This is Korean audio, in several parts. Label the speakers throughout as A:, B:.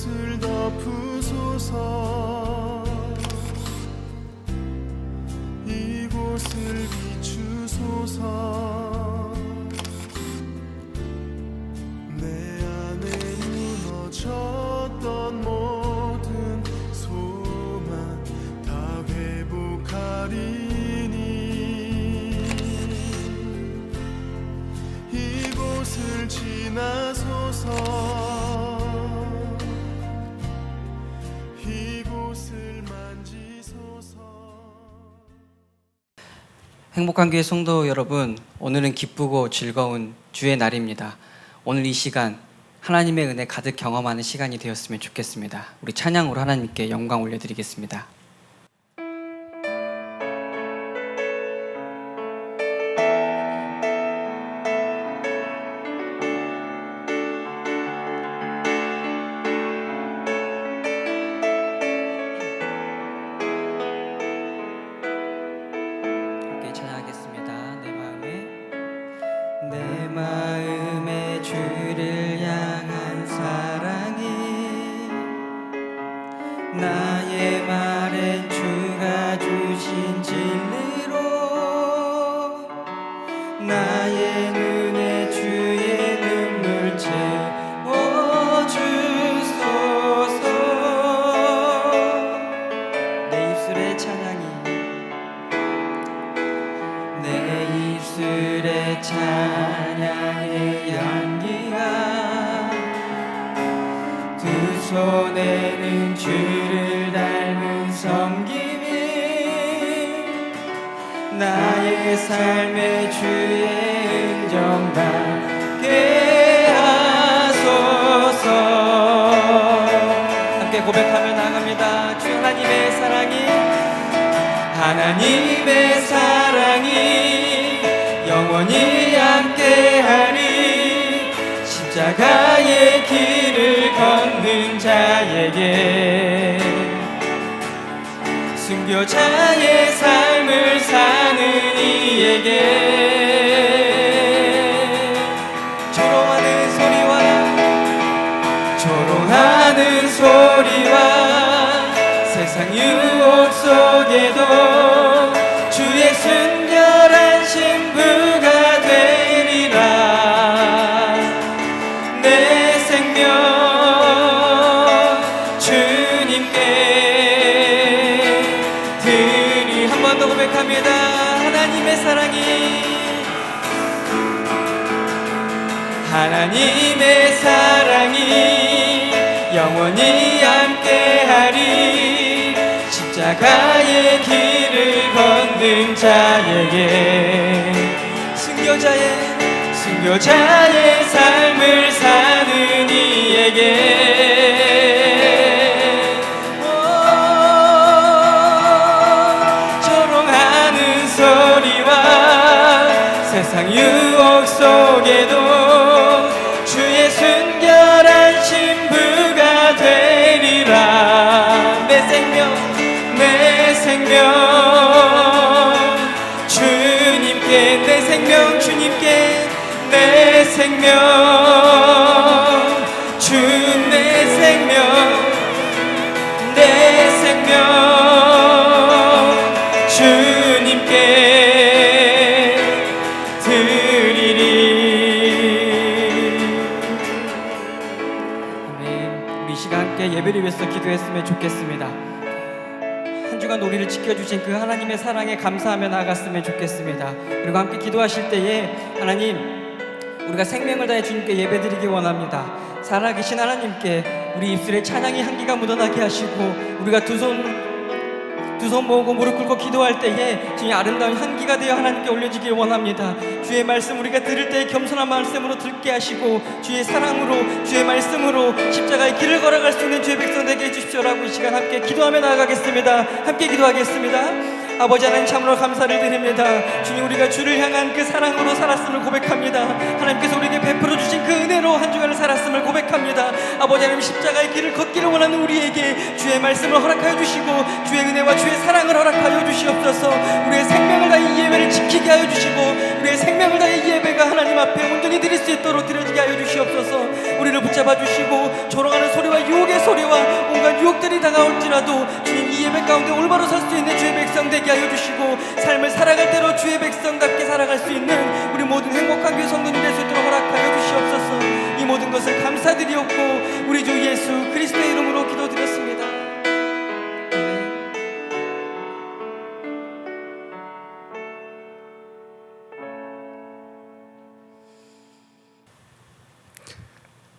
A: 이곳을 덮으소서. 이곳을 비추소서. 내 안에 무너졌던 모든 소망 다 회복하리니. 이곳을 지나소서. 이곳을 만지소서.
B: 행복한 교회 성도 여러분, 오늘은 기쁘고 즐거운 주의 날입니다. 오늘 이 시간 하나님의 은혜 가득 경험하는 시간이 되었으면 좋겠습니다. 우리 찬양으로 하나님께 영광 올려드리겠습니다. 내 마음에 주를 향한 사랑이 나의 말엔 주가 주신 진리로 나의 눈에 주의 눈물 채워주소서. 내 입술의 찬양이 내 입술의 찬양의 향기가 두 손에는 주를 닮은 섬김이 나의 삶의 주의 은정 닿게 하소서. 함께 고백하며 나갑니다. 주 하나님의 사랑이 하나님의 사랑이 영원히 함께하리. 십자가의 길을 걷는 자에게 순교자의 삶을 사는 이에게 조롱하는 소리와 세상 유혹 속에도 주의 순결한 신부가 되리라. 내 생명 주님께 드리. 한 번 더 고백합니다. 하나님의 사랑이 영원히 함께하리. 십자가의 길을 걷는 자에게 순교자의 삶을 사는 이에게 조롱하는 소리와 세상 유혹 속에도 주의 순결한 신부가 되리라. 내 생명 주님께, 내 생명 주님께, 내 생명 주님께 드리리. 아멘. 우리 이 시간 함께 예배를 위해서 기도했으면 좋겠습니다. 한 주간 우리를 지켜주신 그 하나님의 사랑에 감사하며 나아갔으면 좋겠습니다. 그리고 함께 기도하실 때에 하나님, 우리가 생명을 다해 주님께 예배드리기 원합니다. 살아계신 하나님께 우리 입술에 찬양의 향기가 묻어나게 하시고 우리가 두 손 모으고 무릎 꿇고 기도할 때에 주의 아름다운 향기가 되어 하나님께 올려지길 원합니다. 주의 말씀 우리가 들을 때에 겸손한 말씀으로 듣게 하시고 주의 사랑으로, 주의 말씀으로 십자가의 길을 걸어갈 수 있는 주의 백성 되게 해주십시오라고 이 시간 함께 기도하며 나아가겠습니다. 함께 기도하겠습니다. 아버지 하나님, 참으로 감사를 드립니다. 주님, 우리가 주를 향한 그 사랑으로 살았음을 고백합니다. 하나님께서 우리에게 베풀어 주신 그 은혜로 한 주간을 살았음을 고백합니다. 아버지 하나님, 십자가의 길을 걷기를 원하는 우리에게 주의 말씀을 허락하여 주시고 주의 은혜와 주의 사랑을 허락하여 주시옵소서. 우리의 생명을 다해 이 예배를 지키게 하여 주시고 우리의 생명을 다해 이 예배가 하나님 앞에 온전히 드릴 수 있도록 드려지게 하여 주시옵소서. 우리를 붙잡아 주시고 조롱하는 소리와 유혹의 소리와 유혹들이 다가올지라도 주님 이 예배 가운데 올바로 설 수 있는 주의 백성 되게 하여 주시고 삶을 살아갈 대로 주의 백성답게 살아갈 수 있는 우리 모든 행복한 교회 성도님 될 수 있도록 허락하여 주시옵소서. 이 모든 것을 감사드리옵고 우리 주 예수 그리스도의 이름으로 기도드렸습니다. 아멘.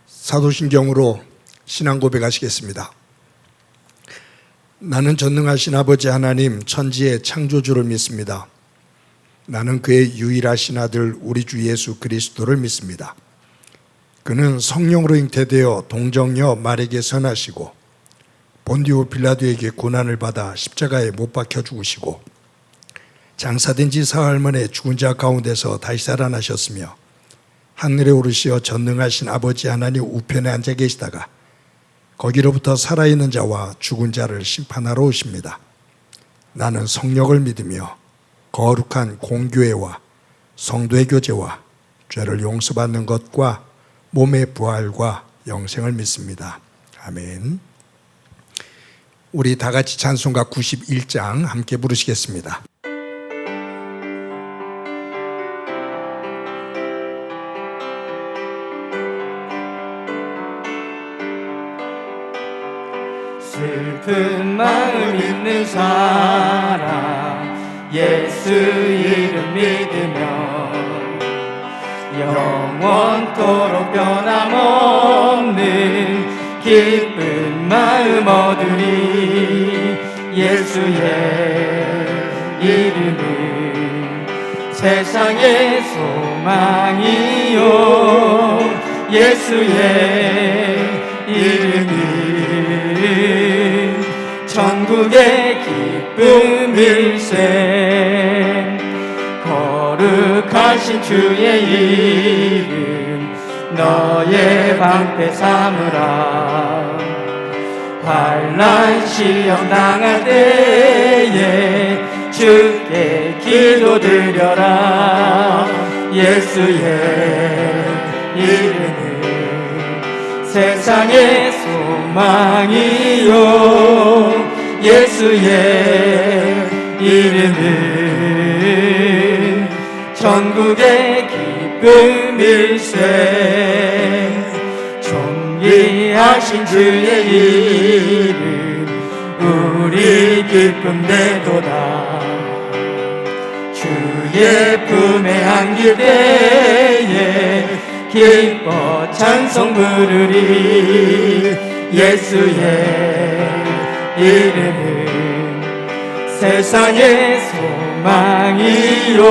C: 사도신경으로 신앙 고백하시겠습니다. 나는 전능하신 아버지 하나님 천지의 창조주를 믿습니다. 나는 그의 유일하신 아들 우리 주 예수 그리스도를 믿습니다. 그는 성령으로 잉태되어 동정녀 마리아에게 선하시고 본디오 빌라도에게 고난을 받아 십자가에 못 박혀 죽으시고 장사된 지 사흘 만에 죽은 자 가운데서 다시 살아나셨으며 하늘에 오르시어 전능하신 아버지 하나님 우편에 앉아 계시다가 거기로부터 살아있는 자와 죽은 자를 심판하러 오십니다. 나는 성령을 믿으며 거룩한 공교회와 성도의 교제와 죄를 용서받는 것과 몸의 부활과 영생을 믿습니다. 아멘. 우리 다 같이 찬송가 91장 함께 부르시겠습니다.
B: 슬픈 마음 있는 사람 예수 이름 믿으며 영원토록 변함없는 기쁜 마음 얻으리. 예수의 이름은 세상의 소망이요 예수의 이름은 천국의 기쁨일세. 거룩하신 주의 이름 너의 방패 삼으라. 환난 시험 당할 때에 주께 기도드려라. 예수의 이름은 세상의 소망이요 예수의 이름은 천국의 기쁨일세. 존귀하신 주의 이름 우리 기쁨 되도다. 주의 품에 안길 때에 기뻐 찬송 부르리. 예수의 이름은 세상의 소망이요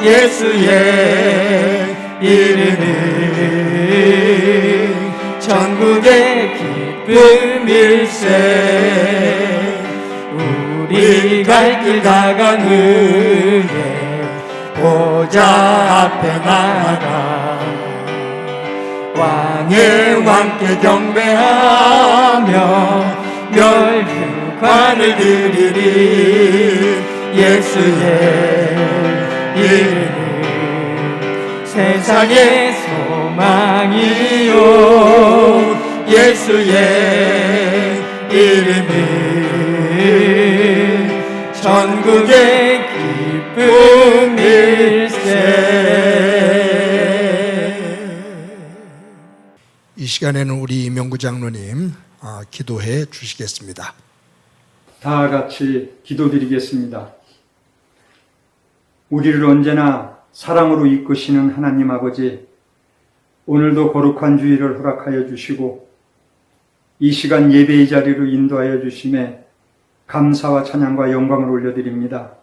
B: 예수의 이름은 천국의 기쁨일세. 우리 갈 길 다간 후에 보좌 앞에 나아가 왕의 왕께 경배하며 멸류관을 드리리. 예수의 이름은 세상의 소망이요 예수의 이름은 천국의 기쁨일세.
C: 이 시간에는 우리 이명구 장로님 기도해 주시겠습니다.
D: 다 같이 기도드리겠습니다. 우리를 언제나 사랑으로 이끄시는 하나님 아버지, 오늘도 거룩한 주일을 허락하여 주시고 이 시간 예배의 자리로 인도하여 주심에 감사와 찬양과 영광을 올려드립니다.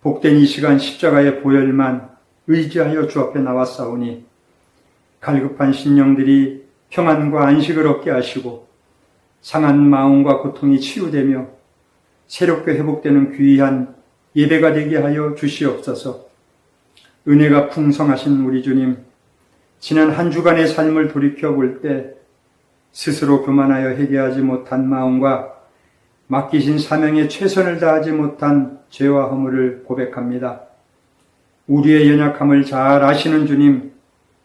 D: 복된 이 시간 십자가의 보혈만 의지하여 주 앞에 나왔사오니 갈급한 심령들이 평안과 안식을 얻게 하시고 상한 마음과 고통이 치유되며 새롭게 회복되는 귀한 예배가 되게 하여 주시옵소서. 은혜가 풍성하신 우리 주님, 지난 한 주간의 삶을 돌이켜볼 때 스스로 교만하여 회개하지 못한 마음과 맡기신 사명에 최선을 다하지 못한 죄와 허물을 고백합니다. 우리의 연약함을 잘 아시는 주님,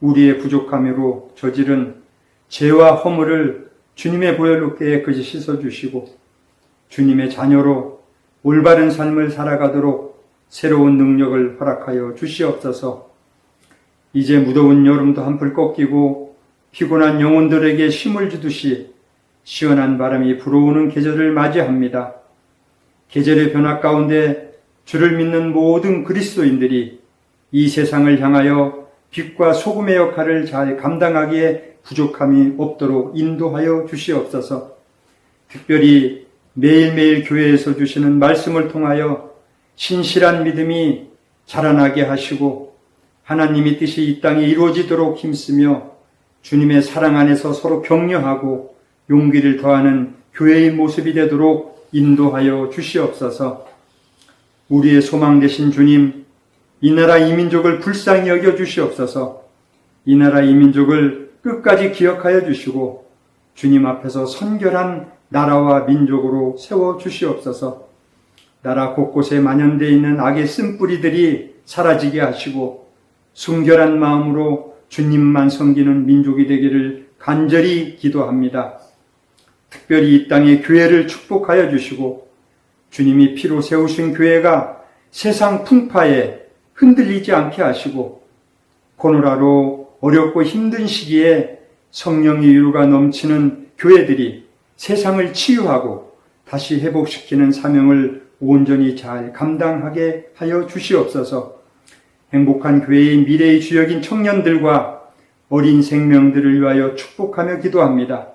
D: 우리의 부족함으로 저지른 죄와 허물을 주님의 보혈로 깨끗이 씻어주시고 주님의 자녀로 올바른 삶을 살아가도록 새로운 능력을 허락하여 주시옵소서. 이제 무더운 여름도 한풀 꺾이고 피곤한 영혼들에게 힘을 주듯이 시원한 바람이 불어오는 계절을 맞이합니다. 계절의 변화 가운데 주를 믿는 모든 그리스도인들이 이 세상을 향하여 빛과 소금의 역할을 잘 감당하기에 부족함이 없도록 인도하여 주시옵소서. 특별히 매일매일 교회에서 주시는 말씀을 통하여 신실한 믿음이 자라나게 하시고 하나님의 뜻이 이 땅에 이루어지도록 힘쓰며 주님의 사랑 안에서 서로 격려하고 용기를 더하는 교회의 모습이 되도록 인도하여 주시옵소서. 우리의 소망 되신 주님, 이 나라 이 민족을 불쌍히 여겨 주시옵소서. 이 나라 이 민족을 끝까지 기억하여 주시고 주님 앞에서 선결한 나라와 민족으로 세워 주시옵소서. 나라 곳곳에 만연되어 있는 악의 쓴뿌리들이 사라지게 하시고 순결한 마음으로 주님만 섬기는 민족이 되기를 간절히 기도합니다. 특별히 이 땅의 교회를 축복하여 주시고 주님이 피로 세우신 교회가 세상 풍파에 흔들리지 않게 하시고 코로나로 어렵고 힘든 시기에 성령의 유가 넘치는 교회들이 세상을 치유하고 다시 회복시키는 사명을 온전히 잘 감당하게 하여 주시옵소서. 행복한 교회의 미래의 주역인 청년들과 어린 생명들을 위하여 축복하며 기도합니다.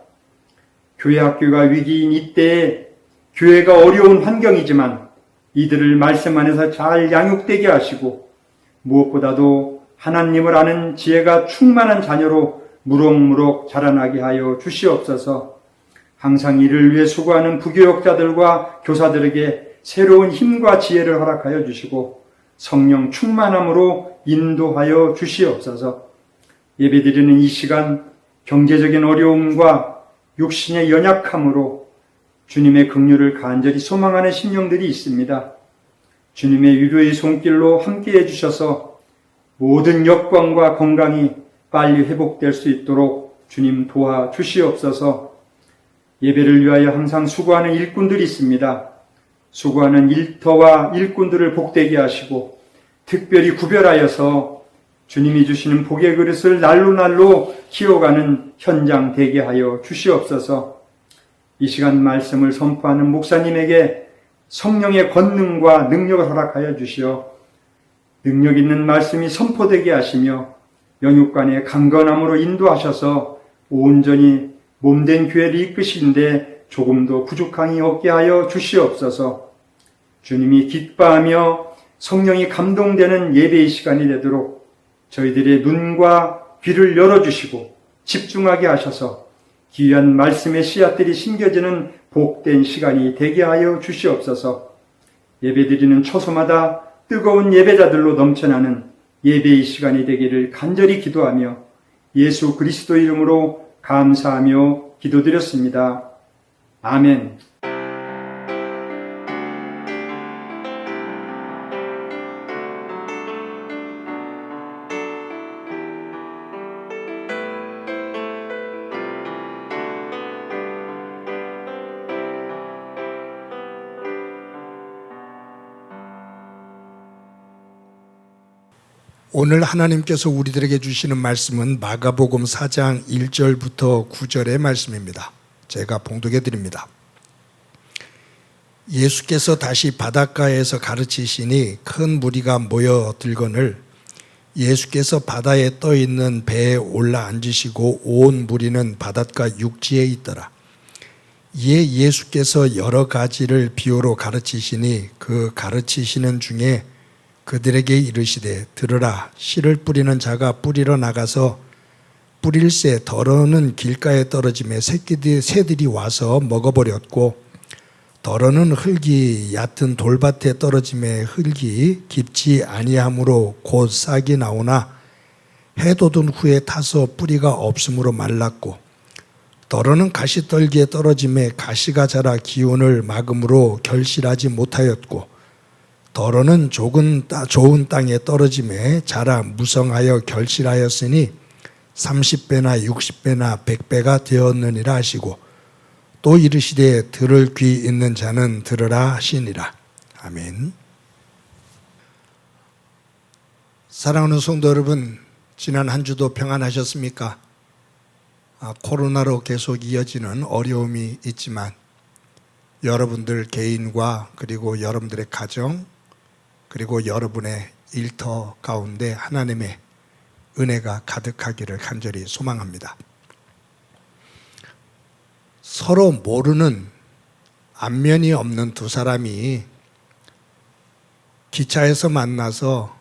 D: 교회 학교가 위기인 이때에 교회가 어려운 환경이지만 이들을 말씀 안에서 잘 양육되게 하시고 무엇보다도 하나님을 아는 지혜가 충만한 자녀로 무럭무럭 자라나게 하여 주시옵소서. 항상 이를 위해 수고하는 부교역자들과 교사들에게 새로운 힘과 지혜를 허락하여 주시고 성령 충만함으로 인도하여 주시옵소서. 예배드리는 이 시간 경제적인 어려움과 육신의 연약함으로 주님의 긍휼을 간절히 소망하는 심령들이 있습니다. 주님의 유료의 손길로 함께해 주셔서 모든 여건과 건강이 빨리 회복될 수 있도록 주님 도와주시옵소서. 예배를 위하여 항상 수고하는 일꾼들이 있습니다. 수고하는 일터와 일꾼들을 복되게 하시고 특별히 구별하여서 주님이 주시는 복의 그릇을 날로 키워가는 현장 되게 하여 주시옵소서. 이 시간 말씀을 선포하는 목사님에게 성령의 권능과 능력을 허락하여 주시어 능력 있는 말씀이 선포되게 하시며 영육간의 강건함으로 인도하셔서 온전히 몸된 교회를 이끄시는데 조금도 부족함이 없게 하여 주시옵소서. 주님이 기뻐하며 성령이 감동되는 예배의 시간이 되도록 저희들의 눈과 귀를 열어주시고 집중하게 하셔서 귀한 말씀의 씨앗들이 심겨지는 복된 시간이 되게 하여 주시옵소서. 예배드리는 처소마다 뜨거운 예배자들로 넘쳐나는 예배의 시간이 되기를 간절히 기도하며 예수 그리스도 이름으로 감사하며 기도드렸습니다. 아멘.
C: 오늘 하나님께서 우리들에게 주시는 말씀은 마가복음 4장 1절부터 9절의 말씀입니다. 제가 봉독해 드립니다. 예수께서 다시 바닷가에서 가르치시니 큰 무리가 모여들거늘 예수께서 바다에 떠 있는 배에 올라 앉으시고 온 무리는 바닷가 육지에 있더라. 이에 예수께서 여러 가지를 비유로 가르치시니 그 가르치시는 중에 그들에게 이르시되 들으라. 씨를 뿌리는 자가 뿌리러 나가서 뿌릴새 덜어는 길가에 떨어지매 새들이 와서 먹어버렸고 덜어는 흙이 얕은 돌밭에 떨어지매 흙이 깊지 아니하므로 곧 싹이 나오나 해 돋은 후에 타서 뿌리가 없으므로 말랐고 덜어는 가시떨기에 떨어지매 가시가 자라 기운을 막음으로 결실하지 못하였고 덜어는 좋은 땅에 떨어짐에 자라 무성하여 결실하였으니 30배나 60배나 100배가 되었느니라 하시고 또 이르시되 들을 귀 있는 자는 들으라 하시니라. 아멘. 사랑하는 성도 여러분, 지난 한 주도 평안하셨습니까? 코로나로 계속 이어지는 어려움이 있지만 여러분들 개인과 그리고 여러분들의 가정 그리고 여러분의 일터 가운데 하나님의 은혜가 가득하기를 간절히 소망합니다. 서로 모르는 안면이 없는 두 사람이 기차에서 만나서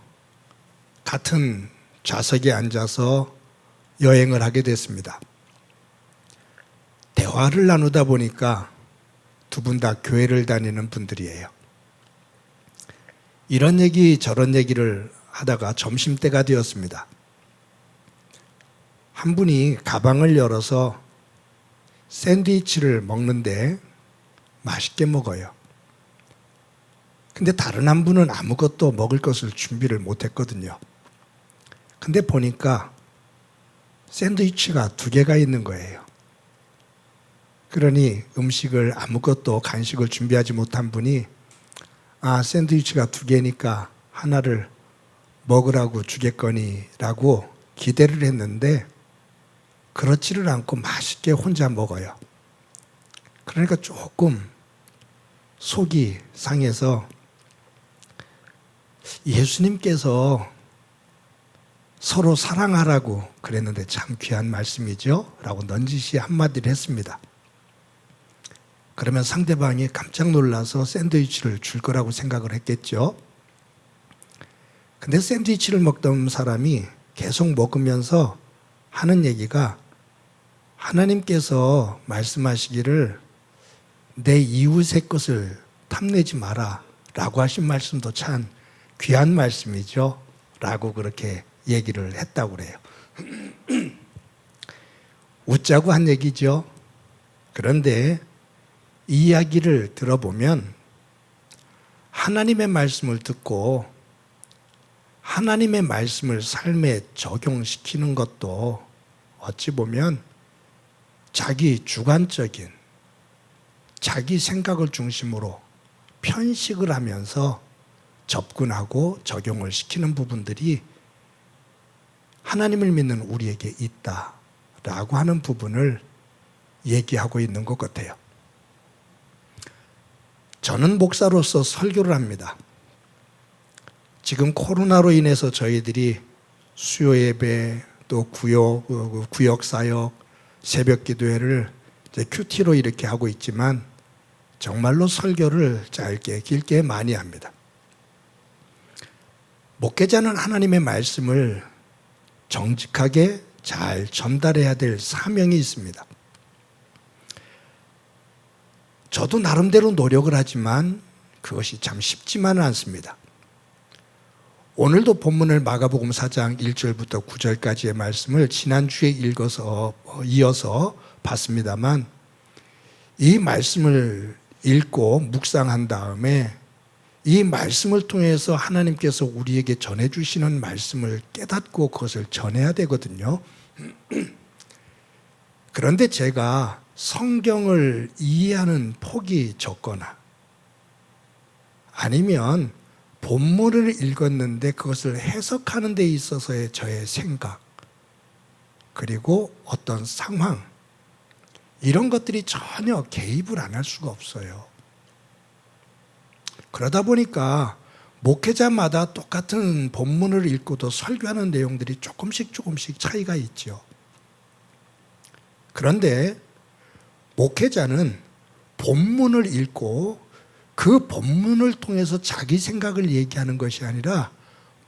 C: 같은 좌석에 앉아서 여행을 하게 됐습니다. 대화를 나누다 보니까 두 분 다 교회를 다니는 분들이에요. 이런 얘기 저런 얘기를 하다가 점심때가 되었습니다. 한 분이 가방을 열어서 샌드위치를 먹는데 맛있게 먹어요. 근데 다른 한 분은 아무것도 먹을 것을 준비를 못했거든요. 근데 보니까 샌드위치가 2개가 있는 거예요. 그러니 음식을 아무것도 간식을 준비하지 못한 분이 샌드위치가 2개니까 하나를 먹으라고 주겠거니라고 기대를 했는데 그렇지를 않고 맛있게 혼자 먹어요. 그러니까 조금 속이 상해서 예수님께서 서로 사랑하라고 그랬는데 참 귀한 말씀이죠? 라고 넌지시 한마디를 했습니다. 그러면 상대방이 깜짝 놀라서 샌드위치를 줄 거라고 생각을 했겠죠. 근데 샌드위치를 먹던 사람이 계속 먹으면서 하는 얘기가 하나님께서 말씀하시기를 내 이웃의 것을 탐내지 마라 라고 하신 말씀도 참 귀한 말씀이죠. 라고 그렇게 얘기를 했다고 그래요. 웃자고 한 얘기죠. 그런데 이 이야기를 들어보면 하나님의 말씀을 듣고 하나님의 말씀을 삶에 적용시키는 것도 어찌 보면 자기 주관적인 자기 생각을 중심으로 편식을 하면서 접근하고 적용을 시키는 부분들이 하나님을 믿는 우리에게 있다라고 하는 부분을 얘기하고 있는 것 같아요. 저는 목사로서 설교를 합니다. 지금 코로나로 인해서 저희들이 수요 예배 또 구역 사역 새벽 기도회를 이제 큐티로 이렇게 하고 있지만 정말로 설교를 짧게 길게 많이 합니다. 목회자는 하나님의 말씀을 정직하게 잘 전달해야 될 사명이 있습니다. 저도 나름대로 노력을 하지만 그것이 참 쉽지만은 않습니다. 오늘도 본문을 마가복음 4장 1절부터 9절까지의 말씀을 지난주에 이어서 봤습니다만 이 말씀을 읽고 묵상한 다음에 이 말씀을 통해서 하나님께서 우리에게 전해주시는 말씀을 깨닫고 그것을 전해야 되거든요. 그런데 제가 성경을 이해하는 폭이 적거나 아니면 본문을 읽었는데 그것을 해석하는 데 있어서의 저의 생각 그리고 어떤 상황 이런 것들이 전혀 개입을 안 할 수가 없어요. 그러다 보니까 목회자마다 똑같은 본문을 읽고도 설교하는 내용들이 조금씩 차이가 있죠. 그런데 목회자는 본문을 읽고 그 본문을 통해서 자기 생각을 얘기하는 것이 아니라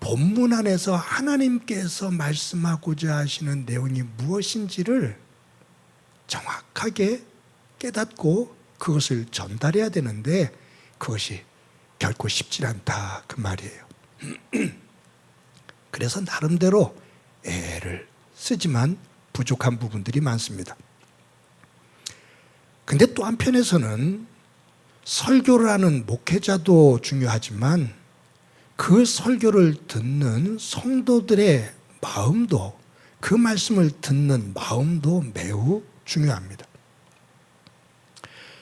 C: 본문 안에서 하나님께서 말씀하고자 하시는 내용이 무엇인지를 정확하게 깨닫고 그것을 전달해야 되는데 그것이 결코 쉽지 않다 그 말이에요. 그래서 나름대로 애를 쓰지만 부족한 부분들이 많습니다. 근데 또 한편에서는 설교를 하는 목회자도 중요하지만 그 설교를 듣는 성도들의 마음도 그 말씀을 듣는 마음도 매우 중요합니다.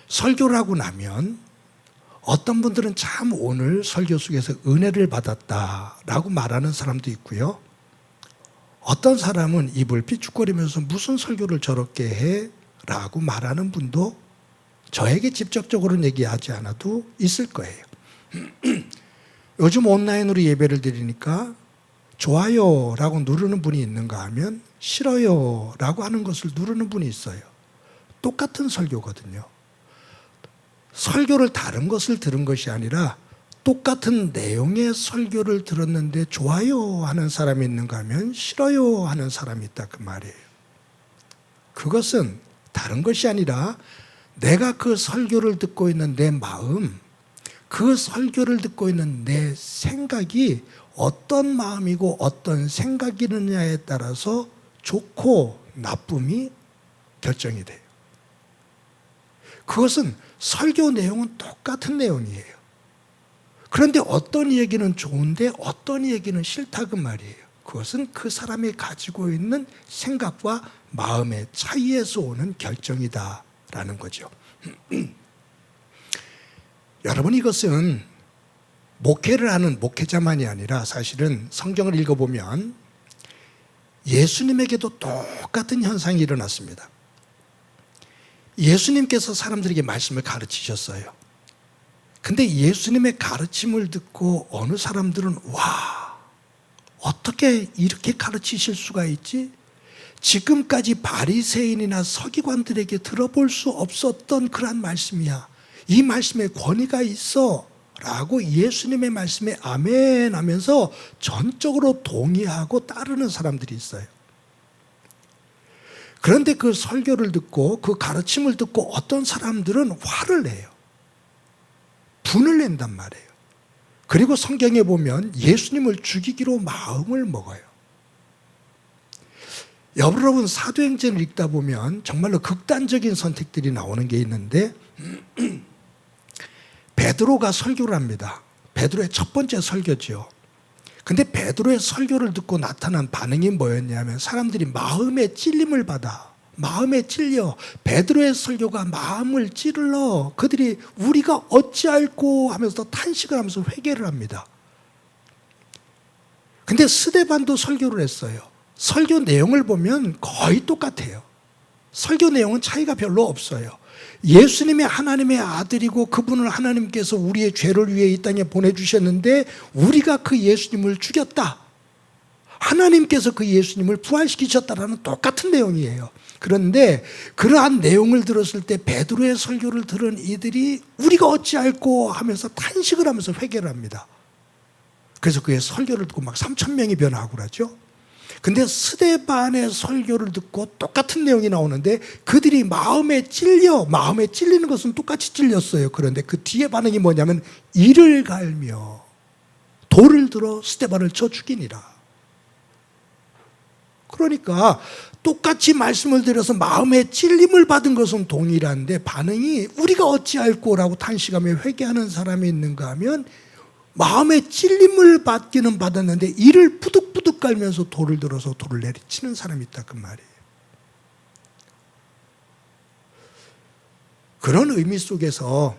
C: 설교를 하고 나면 어떤 분들은 참 오늘 설교 속에서 은혜를 받았다라고 말하는 사람도 있고요. 어떤 사람은 입을 삐죽거리면서 무슨 설교를 저렇게 해? 라고 말하는 분도 저에게 직접적으로는 얘기하지 않아도 있을 거예요. 요즘 온라인으로 예배를 드리니까 좋아요 라고 누르는 분이 있는가 하면 싫어요 라고 하는 것을 누르는 분이 있어요. 똑같은 설교거든요. 설교를 다른 것을 들은 것이 아니라 똑같은 내용의 설교를 들었는데 좋아요 하는 사람이 있는가 하면 싫어요 하는 사람이 있다 그 말이에요. 그것은 다른 것이 아니라 내가 그 설교를 듣고 있는 내 마음, 그 설교를 듣고 있는 내 생각이 어떤 마음이고 어떤 생각이느냐에 따라서 좋고 나쁨이 결정이 돼요. 그것은 설교 내용은 똑같은 내용이에요. 그런데 어떤 얘기는 좋은데 어떤 얘기는 싫다 그 말이에요. 그것은 그 사람이 가지고 있는 생각과 마음의 차이에서 오는 결정이다라는 거죠. 여러분, 이것은 목회를 하는 목회자만이 아니라 사실은 성경을 읽어보면 예수님에게도 똑같은 현상이 일어났습니다. 예수님께서 사람들에게 말씀을 가르치셨어요. 근데 예수님의 가르침을 듣고 어느 사람들은 와, 어떻게 이렇게 가르치실 수가 있지? 지금까지 바리새인이나 서기관들에게 들어볼 수 없었던 그런 말씀이야. 이 말씀에 권위가 있어 라고 예수님의 말씀에 아멘 하면서 전적으로 동의하고 따르는 사람들이 있어요. 그런데 그 설교를 듣고 그 가르침을 듣고 어떤 사람들은 화를 내요. 분을 낸단 말이에요. 그리고 성경에 보면 예수님을 죽이기로 마음을 먹어요. 여러분, 사도행전을 읽다 보면 정말로 극단적인 선택들이 나오는 게 있는데 베드로가 설교를 합니다. 베드로의 첫 번째 설교죠. 근데 베드로의 설교를 듣고 나타난 반응이 뭐였냐면 사람들이 마음에 찔림을 받아. 마음에 찔려. 베드로의 설교가 마음을 찔러. 그들이 우리가 어찌할꼬 하면서 탄식을 하면서 회개를 합니다. 근데 스데반도 설교를 했어요. 설교 내용을 보면 거의 똑같아요. 설교 내용은 차이가 별로 없어요. 예수님이 하나님의 아들이고 그분을 하나님께서 우리의 죄를 위해 이 땅에 보내주셨는데 우리가 그 예수님을 죽였다. 하나님께서 그 예수님을 부활시키셨다라는 똑같은 내용이에요. 그런데 그러한 내용을 들었을 때 베드로의 설교를 들은 이들이 우리가 어찌할꼬 하면서 탄식을 하면서 회개를 합니다. 그래서 그의 설교를 듣고 막 3,000명이 변화하고 그러죠. 근데 스데반의 설교를 듣고 똑같은 내용이 나오는데 그들이 마음에 찔리는 것은 똑같이 찔렸어요. 그런데 그 뒤에 반응이 뭐냐면 이를 갈며 돌을 들어 스데반을 쳐 죽이니라. 그러니까 똑같이 말씀을 드려서 마음에 찔림을 받은 것은 동일한데 반응이 우리가 어찌할꼬라고 탄식하며 회개하는 사람이 있는가 하면 마음에 찔림을 받기는 받았는데 이를 부득부득 깔면서 돌을 들어서 돌을 내리치는 사람이 있다 그 말이에요. 그런 의미 속에서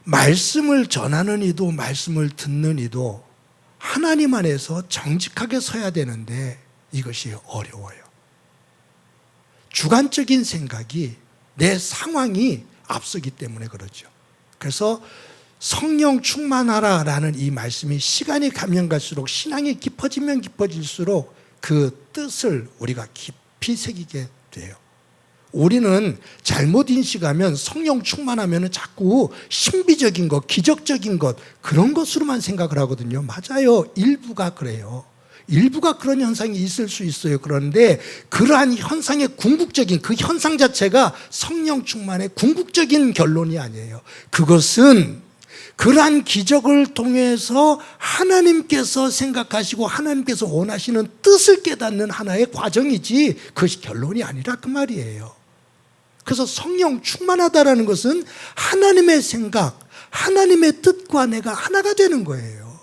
C: 말씀을 전하는 이도 말씀을 듣는 이도 하나님 안에서 정직하게 서야 되는데 이것이 어려워요. 주관적인 생각이 내 상황이 앞서기 때문에 그렇죠. 그래서 성령 충만하라라는 이 말씀이 시간이 가면 갈수록 신앙이 깊어지면 깊어질수록 그 뜻을 우리가 깊이 새기게 돼요. 우리는 잘못 인식하면 성령 충만하면 자꾸 신비적인 것, 기적적인 것 그런 것으로만 생각을 하거든요. 맞아요. 일부가 그래요. 일부가 그런 현상이 있을 수 있어요. 그런데 그러한 현상의 궁극적인 그 현상 자체가 성령 충만의 궁극적인 결론이 아니에요. 그것은 그러한 기적을 통해서 하나님께서 생각하시고 하나님께서 원하시는 뜻을 깨닫는 하나의 과정이지 그것이 결론이 아니라 그 말이에요. 그래서 성령 충만하다라는 것은 하나님의 생각, 하나님의 뜻과 내가 하나가 되는 거예요.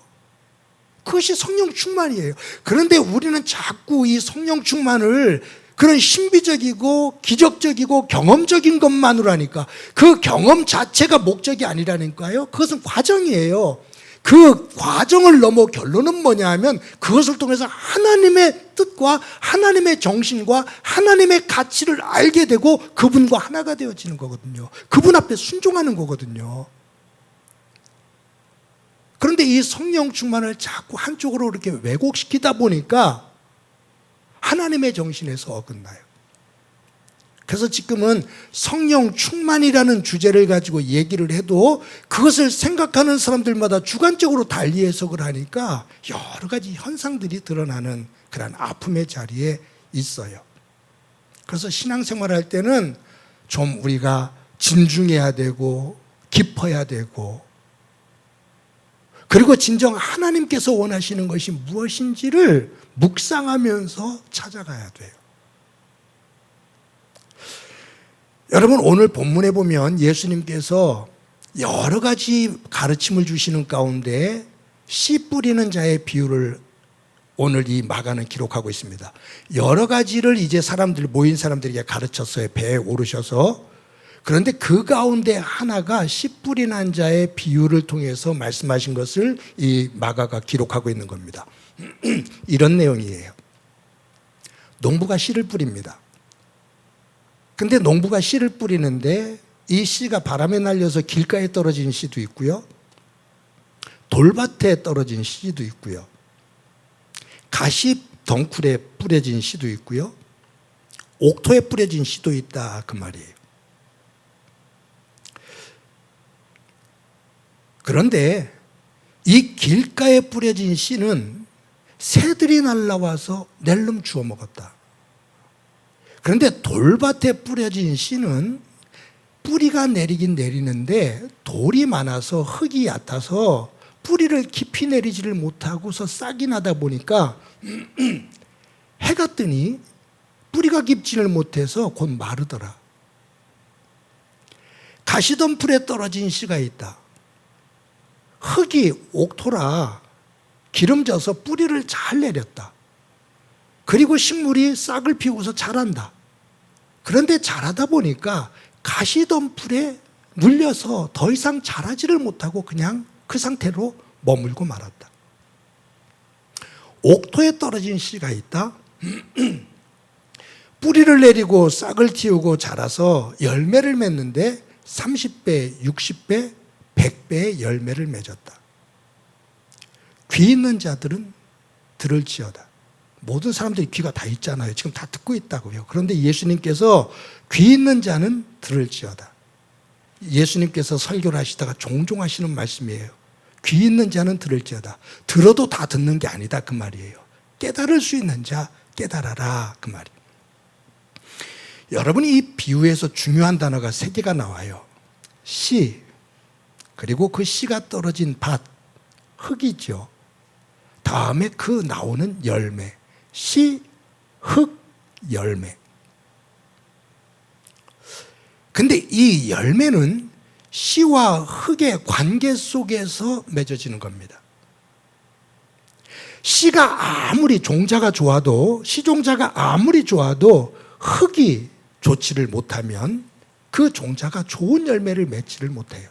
C: 그것이 성령 충만이에요. 그런데 우리는 자꾸 이 성령 충만을 그런 신비적이고 기적적이고 경험적인 것만으로 하니까 그 경험 자체가 목적이 아니라니까요. 그것은 과정이에요. 그 과정을 넘어 결론은 뭐냐 하면 그것을 통해서 하나님의 뜻과 하나님의 정신과 하나님의 가치를 알게 되고 그분과 하나가 되어지는 거거든요. 그분 앞에 순종하는 거거든요. 그런데 이 성령 충만을 자꾸 한쪽으로 이렇게 왜곡시키다 보니까 하나님의 정신에서 어긋나요. 그래서 지금은 성령 충만이라는 주제를 가지고 얘기를 해도 그것을 생각하는 사람들마다 주관적으로 달리 해석을 하니까 여러 가지 현상들이 드러나는 그런 아픔의 자리에 있어요. 그래서 신앙생활 할 때는 좀 우리가 진중해야 되고 깊어야 되고 그리고 진정 하나님께서 원하시는 것이 무엇인지를 묵상하면서 찾아가야 돼요. 여러분, 오늘 본문에 보면 예수님께서 여러 가지 가르침을 주시는 가운데 씨 뿌리는 자의 비유를 오늘 이 마가는 기록하고 있습니다. 여러 가지를 이제 모인 사람들에게 가르쳤어요. 배에 오르셔서. 그런데 그 가운데 하나가 씨 뿌리는 자의 비유를 통해서 말씀하신 것을 이 마가가 기록하고 있는 겁니다. 이런 내용이에요. 농부가 씨를 뿌립니다. 근데 농부가 씨를 뿌리는데 이 씨가 바람에 날려서 길가에 떨어진 씨도 있고요. 돌밭에 떨어진 씨도 있고요. 가시 덩굴에 뿌려진 씨도 있고요. 옥토에 뿌려진 씨도 있다 그 말이에요. 그런데 이 길가에 뿌려진 씨는 새들이 날라와서 낼름 주워 먹었다. 그런데 돌밭에 뿌려진 씨는 뿌리가 내리긴 내리는데 돌이 많아서 흙이 얕아서 뿌리를 깊이 내리지를 못하고서 싹이 나다 보니까 해가 뜨니 뿌리가 깊지를 못해서 곧 마르더라. 가시덤불에 떨어진 씨가 있다. 흙이 옥토라 기름져서 뿌리를 잘 내렸다. 그리고 식물이 싹을 피우고서 자란다. 그런데 자라다 보니까 가시덤불에 눌려서 더 이상 자라지를 못하고 그냥 그 상태로 머물고 말았다. 옥토에 떨어진 씨가 있다. 뿌리를 내리고 싹을 틔우고 자라서 열매를 맺는데 30배, 60배, 100배의 열매를 맺었다. 귀 있는 자들은 들을지어다. 모든 사람들이 귀가 다 있잖아요. 지금 다 듣고 있다고요. 그런데 예수님께서 귀 있는 자는 들을지어다. 예수님께서 설교를 하시다가 종종 하시는 말씀이에요. 귀 있는 자는 들을지어다. 들어도 다 듣는 게 아니다 그 말이에요. 깨달을 수 있는 자 깨달아라 그 말이에요. 여러분이 이 비유에서 중요한 단어가 3개가 나와요. 씨, 그리고 그 씨가 떨어진 밭, 흙이죠. 다음에 그 나오는 열매, 씨, 흙, 열매. 근데 이 열매는 씨와 흙의 관계 속에서 맺어지는 겁니다. 씨가 아무리 종자가 좋아도, 씨종자가 아무리 좋아도 흙이 좋지를 못하면 그 종자가 좋은 열매를 맺지를 못해요.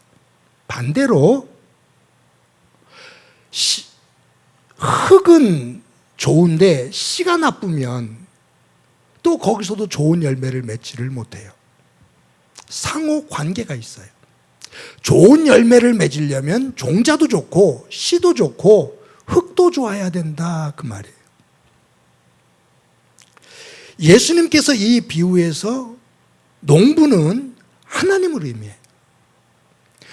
C: 반대로 흙은 좋은데 씨가 나쁘면 또 거기서도 좋은 열매를 맺지를 못해요. 상호 관계가 있어요. 좋은 열매를 맺으려면 종자도 좋고 씨도 좋고 흙도 좋아야 된다 그 말이에요. 예수님께서 이 비유에서 농부는 하나님을 의미해요.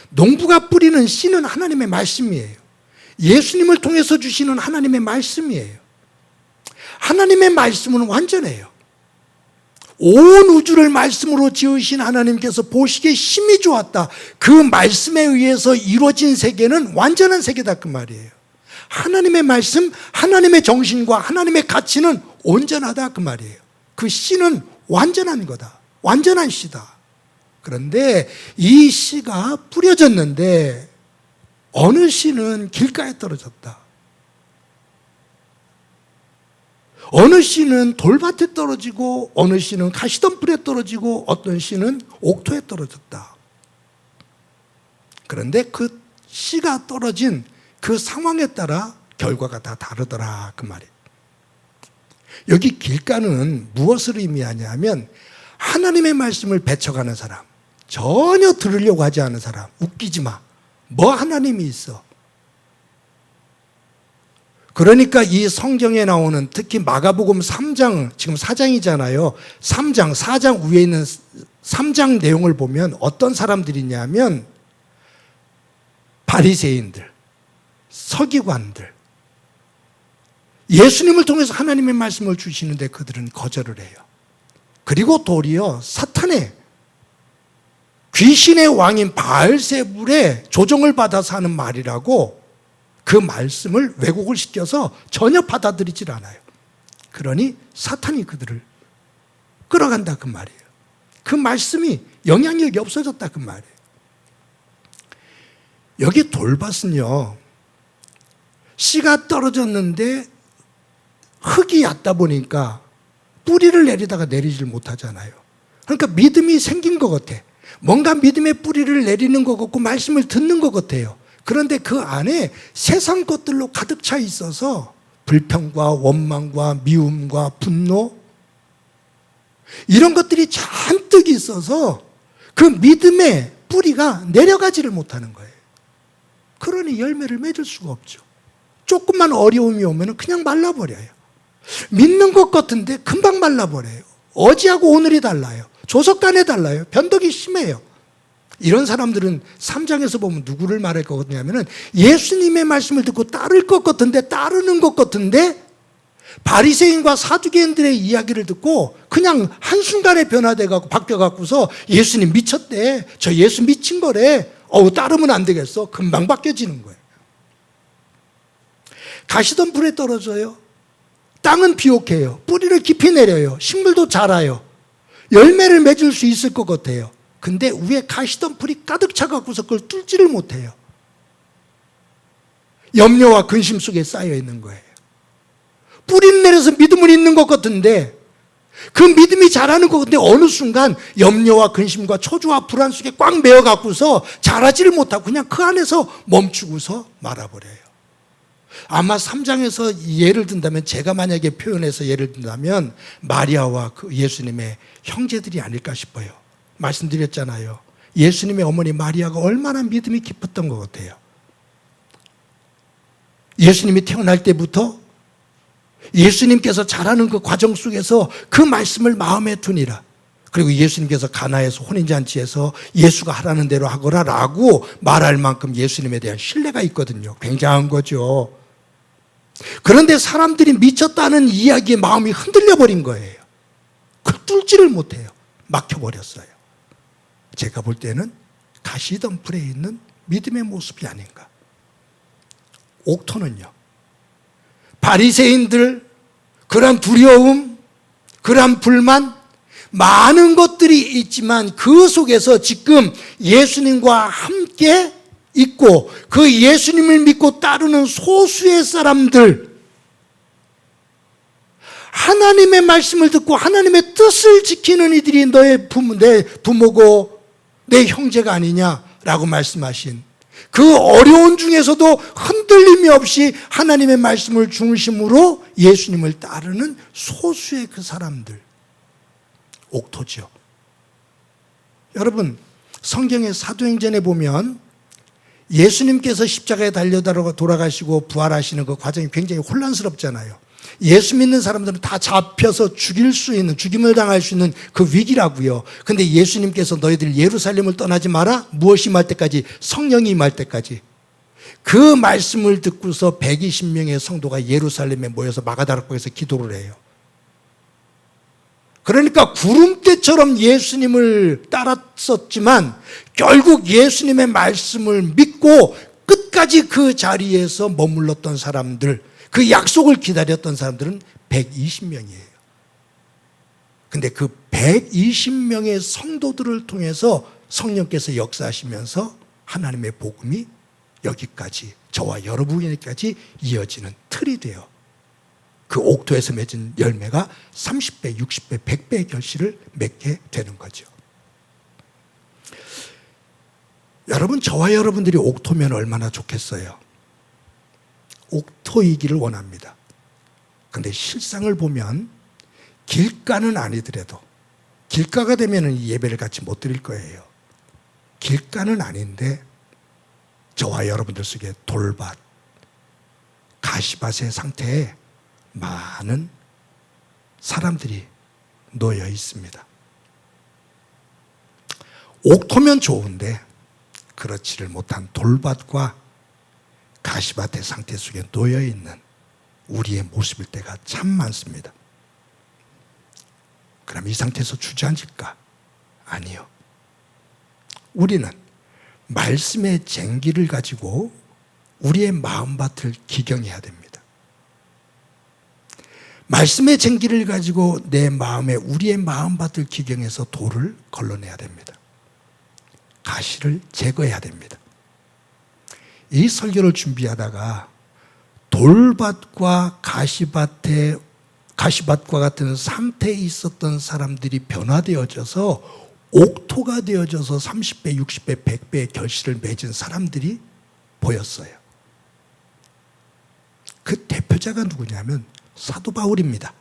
C: 농부가 뿌리는 씨는 하나님의 말씀이에요. 예수님을 통해서 주시는 하나님의 말씀이에요. 하나님의 말씀은 완전해요. 온 우주를 말씀으로 지으신 하나님께서 보시기에 심히 좋았다. 그 말씀에 의해서 이루어진 세계는 완전한 세계다 그 말이에요. 하나님의 말씀, 하나님의 정신과 하나님의 가치는 온전하다 그 말이에요. 그 씨는 완전한 거다. 완전한 씨다. 그런데 이 씨가 뿌려졌는데 어느 씨는 길가에 떨어졌다. 어느 씨는 돌밭에 떨어지고 어느 씨는 가시덤불에 떨어지고 어떤 씨는 옥토에 떨어졌다. 그런데 그 씨가 떨어진 그 상황에 따라 결과가 다 다르더라 그 말이에요. 여기 길가는 무엇을 의미하냐면 하나님의 말씀을 배척하는 사람, 전혀 들으려고 하지 않은 사람, 웃기지 마. 뭐 하나님이 있어. 그러니까 이 성경에 나오는 특히 마가복음 3장, 지금 4장이잖아요. 3장, 4장 위에 있는 3장 내용을 보면 어떤 사람들이냐면 바리새인들, 서기관들, 예수님을 통해서 하나님의 말씀을 주시는데 그들은 거절을 해요. 그리고 도리어 사탄의 귀신의 왕인 바알세불의 조종을 받아서 하는 말이라고 그 말씀을 왜곡을 시켜서 전혀 받아들이질 않아요. 그러니 사탄이 그들을 끌어간다 그 말이에요. 그 말씀이 영향력이 없어졌다 그 말이에요. 여기 돌밭은요, 씨가 떨어졌는데 흙이 얕다 보니까 뿌리를 내리다가 내리질 못하잖아요. 그러니까 믿음이 생긴 것 같아. 뭔가 믿음의 뿌리를 내리는 것 같고 말씀을 듣는 것 같아요. 그런데 그 안에 세상 것들로 가득 차 있어서 불평과 원망과 미움과 분노 이런 것들이 잔뜩 있어서 그 믿음의 뿌리가 내려가지를 못하는 거예요. 그러니 열매를 맺을 수가 없죠. 조금만 어려움이 오면 그냥 말라버려요. 믿는 것 같은데 금방 말라버려요. 어제하고 오늘이 달라요. 조석간에 달라요. 변덕이 심해요. 이런 사람들은 3장에서 보면 누구를 말할 것 같냐면은 예수님의 말씀을 듣고 따를 것 같은데 따르는 것 같은데 바리새인과 사두개인들의 이야기를 듣고 그냥 한순간에 변화돼 갖고 바뀌어 갖고서 예수님 미쳤대. 저 예수 미친 거래. 따르면 안 되겠어. 금방 바뀌어지는 거예요. 가시던 불에 떨어져요. 땅은 비옥해요. 뿌리를 깊이 내려요. 식물도 자라요. 열매를 맺을 수 있을 것 같아요. 근데 위에 가시던 풀이 가득 차갖고서 그걸 뚫지를 못해요. 염려와 근심 속에 쌓여 있는 거예요. 뿌리는 내려서 믿음은 있는 것 같은데 그 믿음이 자라는 것 같은데 어느 순간 염려와 근심과 초조와 불안 속에 꽉 메어갖고서 자라지를 못하고 그냥 그 안에서 멈추고서 말아버려요. 아마 3장에서 예를 든다면 제가 만약에 표현해서 예를 든다면 마리아와 그 예수님의 형제들이 아닐까 싶어요. 말씀드렸잖아요. 예수님의 어머니 마리아가 얼마나 믿음이 깊었던 것 같아요. 예수님이 태어날 때부터 예수님께서 자라는 그 과정 속에서 그 말씀을 마음에 두니라. 그리고 예수님께서 가나에서 혼인잔치에서 예수가 하라는 대로 하거라 라고 말할 만큼 예수님에 대한 신뢰가 있거든요. 굉장한 거죠. 그런데 사람들이 미쳤다는 이야기에 마음이 흔들려 버린 거예요. 그걸 뚫지를 못해요. 막혀버렸어요. 제가 볼 때는 가시덤불에 있는 믿음의 모습이 아닌가. 옥토는요, 바리새인들 그런 두려움, 그런 불만, 많은 것들이 있지만 그 속에서 지금 예수님과 함께 있고 그 예수님을 믿고 따르는 소수의 사람들, 하나님의 말씀을 듣고 하나님의 뜻을 지키는 이들이 너의 내 부모고 내 형제가 아니냐라고 말씀하신 그 어려운 중에서도 흔들림이 없이 하나님의 말씀을 중심으로 예수님을 따르는 소수의 그 사람들, 옥토죠. 여러분, 성경의 사도행전에 보면 예수님께서 십자가에 달려 돌아가시고 부활하시는 그 과정이 굉장히 혼란스럽잖아요. 예수 믿는 사람들은 다 잡혀서 죽임을 당할 수 있는 그 위기라고요. 근데 예수님께서 너희들 예루살렘을 떠나지 마라. 무엇이 임할 때까지? 성령이 임할 때까지. 그 말씀을 듣고서 120명의 성도가 예루살렘에 모여서 마가다락방에서 기도를 해요. 그러니까 구름대처럼 예수님을 따랐었지만 결국 예수님의 말씀을 믿고 끝까지 그 자리에서 머물렀던 사람들, 그 약속을 기다렸던 사람들은 120명이에요. 근데 그 120명의 성도들을 통해서 성령께서 역사하시면서 하나님의 복음이 여기까지, 저와 여러분에게까지 이어지는 틀이 돼요. 그 옥토에서 맺은 열매가 30배, 60배, 100배의 결실을 맺게 되는 거죠. 여러분, 저와 여러분들이 옥토면 얼마나 좋겠어요. 옥토이기를 원합니다. 그런데 실상을 보면 길가는 아니더라도, 길가가 되면 이 예배를 같이 못 드릴 거예요. 길가는 아닌데 저와 여러분들 속에 돌밭, 가시밭의 상태에 많은 사람들이 놓여 있습니다. 옥토면 좋은데 그렇지를 못한 돌밭과 가시밭의 상태 속에 놓여 있는 우리의 모습일 때가 참 많습니다. 그럼 이 상태에서 주저앉을까? 아니요. 우리는 말씀의 쟁기를 가지고 우리의 마음밭을 기경해야 됩니다. 말씀의 쟁기를 가지고 내 마음에 우리의 마음밭을 기경해서 돌을 걸러내야 됩니다. 가시를 제거해야 됩니다. 이 설교를 준비하다가 돌밭과 가시밭과 같은 상태에 있었던 사람들이 변화되어져서 옥토가 되어져서 30배, 60배, 100배의 결실을 맺은 사람들이 보였어요. 그 대표자가 누구냐면 사도 바울입니다.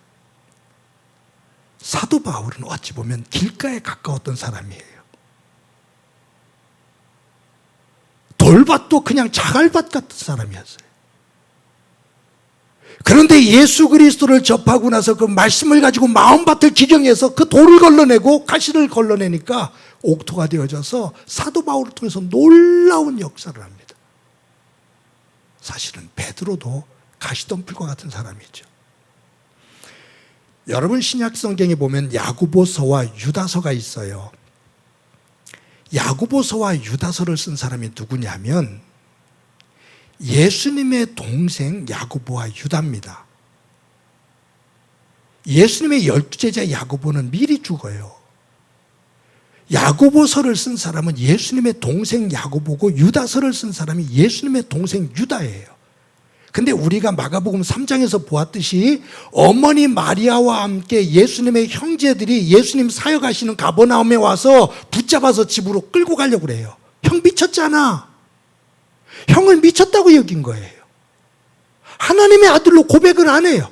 C: 사도 바울은 어찌 보면 길가에 가까웠던 사람이에요. 돌밭도 그냥 자갈밭 같은 사람이었어요. 그런데 예수 그리스도를 접하고 나서 그 말씀을 가지고 마음밭을 기경해서 그 돌을 걸러내고 가시를 걸러내니까 옥토가 되어져서 사도 바울을 통해서 놀라운 역사를 합니다. 사실은 베드로도 가시덤불과 같은 사람이죠. 여러분, 신약 성경에 보면 야고보서와 유다서가 있어요. 야고보서와 유다서를 쓴 사람이 누구냐면 예수님의 동생 야고보와 유다입니다. 예수님의 12제자 야고보는 미리 죽어요. 야고보서를 쓴 사람은 예수님의 동생 야고보고 유다서를 쓴 사람이 예수님의 동생 유다예요. 근데 우리가 마가복음 3장에서 보았듯이 어머니 마리아와 함께 예수님의 형제들이 예수님 사역하시는 가버나움에 와서 붙잡아서 집으로 끌고 가려고 그래요. 형 미쳤잖아. 형을 미쳤다고 여긴 거예요. 하나님의 아들로 고백을 안 해요.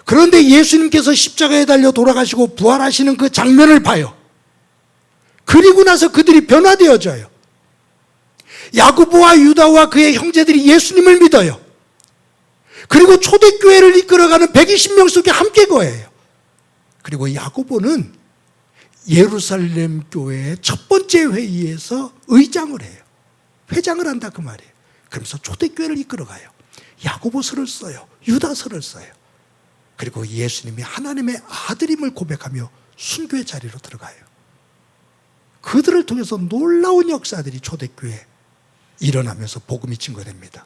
C: 그런데 예수님께서 십자가에 달려 돌아가시고 부활하시는 그 장면을 봐요. 그리고 나서 그들이 변화되어져요. 야고보와 유다와 그의 형제들이 예수님을 믿어요. 그리고 초대교회를 이끌어가는 120명 속에 함께 거예요. 그리고 야고보는 예루살렘 교회의 첫 번째 회의에서 의장을 해요. 회장을 한다 그 말이에요. 그러면서 초대교회를 이끌어가요. 야고보서를 써요. 유다서를 써요. 그리고 예수님이 하나님의 아들임을 고백하며 순교의 자리로 들어가요. 그들을 통해서 놀라운 역사들이 초대교회에 일어나면서 복음이 증거됩니다.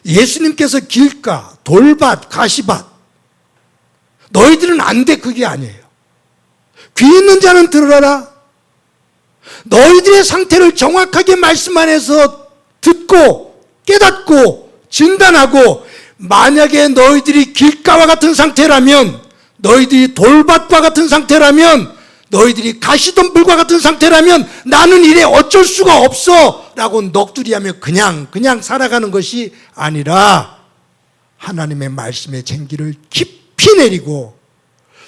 C: 예수님께서 길가, 돌밭, 가시밭, 너희들은 안 돼, 그게 아니에요. 귀 있는 자는 들으라. 너희들의 상태를 정확하게 말씀 안에서 듣고 깨닫고 진단하고, 만약에 너희들이 길가와 같은 상태라면, 너희들이 돌밭과 같은 상태라면, 너희들이 가시덤불과 같은 상태라면 나는 이래 어쩔 수가 없어 라고 넋두리하며 그냥 살아가는 것이 아니라 하나님의 말씀의 쟁기를 깊이 내리고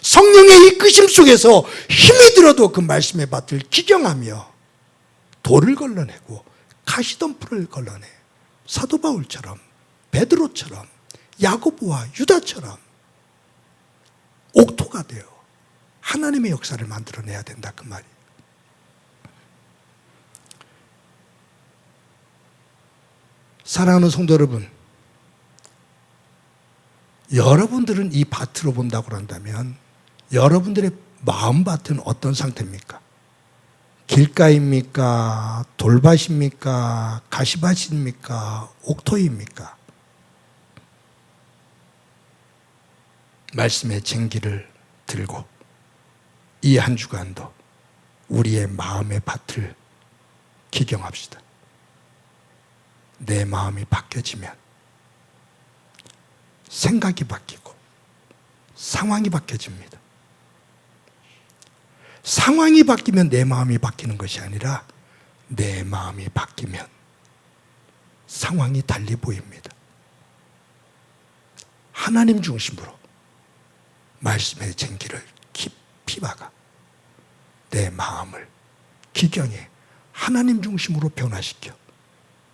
C: 성령의 이끄심 속에서 힘이 들어도 그 말씀의 밭을 기경하며 돌을 걸러내고 가시덤불을 걸러내 사도 바울처럼, 베드로처럼, 야고보와 유다처럼 옥토가 되어 하나님의 역사를 만들어내야 된다 그 말이에요. 사랑하는 성도 여러분, 여러분들은 이 밭으로 본다고 한다면 여러분들의 마음밭은 어떤 상태입니까? 길가입니까? 돌밭입니까? 가시밭입니까? 옥토입니까? 말씀의 쟁기를 들고 이 한 주간도 우리의 마음의 밭을 기경합시다. 내 마음이 바뀌어지면 생각이 바뀌고 상황이 바뀌어집니다. 상황이 바뀌면 내 마음이 바뀌는 것이 아니라 내 마음이 바뀌면 상황이 달리 보입니다. 하나님 중심으로 말씀의 쟁기를 깊이 박아 내 마음을 기경에 하나님 중심으로 변화시켜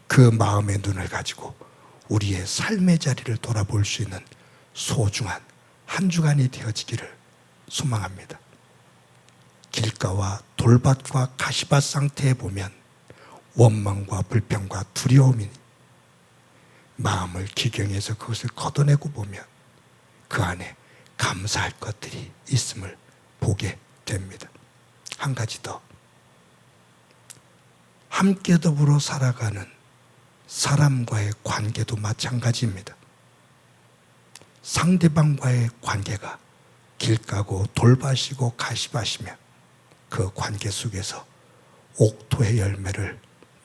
C: 그 마음의 눈을 가지고 우리의 삶의 자리를 돌아볼 수 있는 소중한 한 주간이 되어지기를 소망합니다. 길가와 돌밭과 가시밭 상태에 보면 원망과 불평과 두려움이 마음을 기경해서 그것을 걷어내고 보면 그 안에 감사할 것들이 있음을 보게 됩니다. 한 가지 더. 함께 더불어 살아가는 사람과의 관계도 마찬가지입니다. 상대방과의 관계가 길가고 돌밭이고 가시밭이면 그 관계 속에서 옥토의 열매를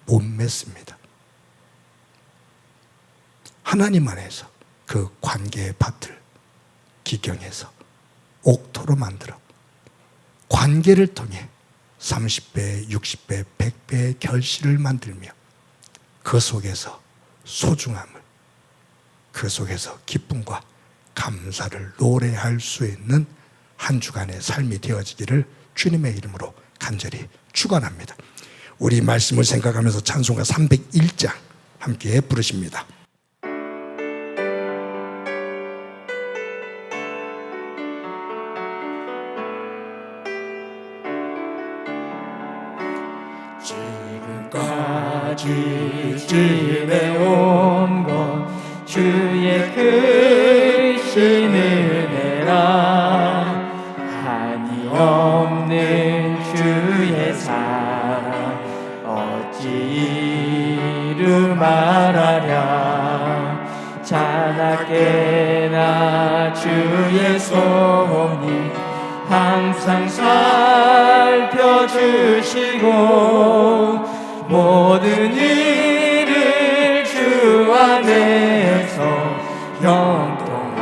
C: 못 맺습니다. 하나님 안에서 그 관계의 밭을 기경해서 옥토로 만들어 관계를 통해 30배, 60배, 100배의 결실을 만들며 그 속에서 소중함을, 그 속에서 기쁨과 감사를 노래할 수 있는 한 주간의 삶이 되어지기를 주님의 이름으로 간절히 축원합니다. 우리 말씀을 생각하면서 찬송가 301장 함께 부르십니다.
B: 지금까지 지내온 것 주의 크신 은혜라 한이 없는 주의 사랑 어찌 이루 말하랴 자나깨나 주의 섭리 항상 살펴주시고 모든 일을 주 안에서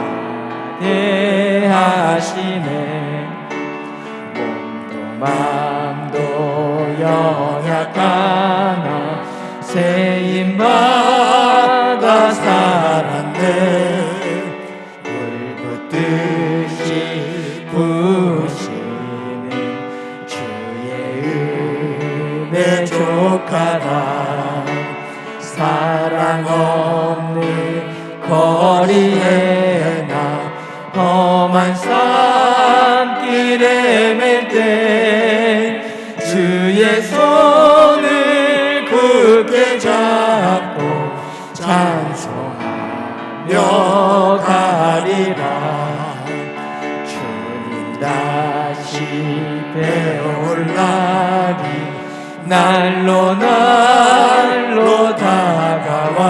B: 형통하게 하시네 몸도 맘도 연약하나 세임받아 살았네 불붙듯이 부시는 주의 은혜 족하다 사랑 없는 거리에 나 험한 산길에 맬 때 주의 손을 굳게 잡고 찬송하며 가리라 주님 다시 배울 날이 날로 날로 다가와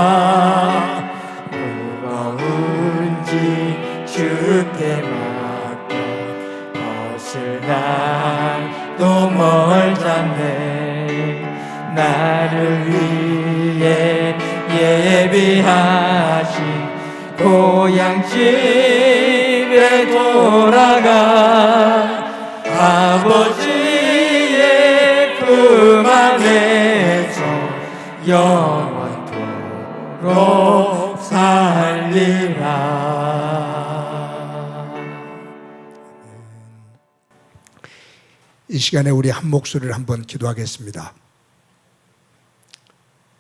B: 무거운 짐 주께 맡겨 벗을 날도 멀잖네 나를 위해 예비하신 고향집에 돌아가 아버지의 품 안에서 영원토록 살리라.
C: 이 시간에 우리 한 목소리를 한번 기도하겠습니다.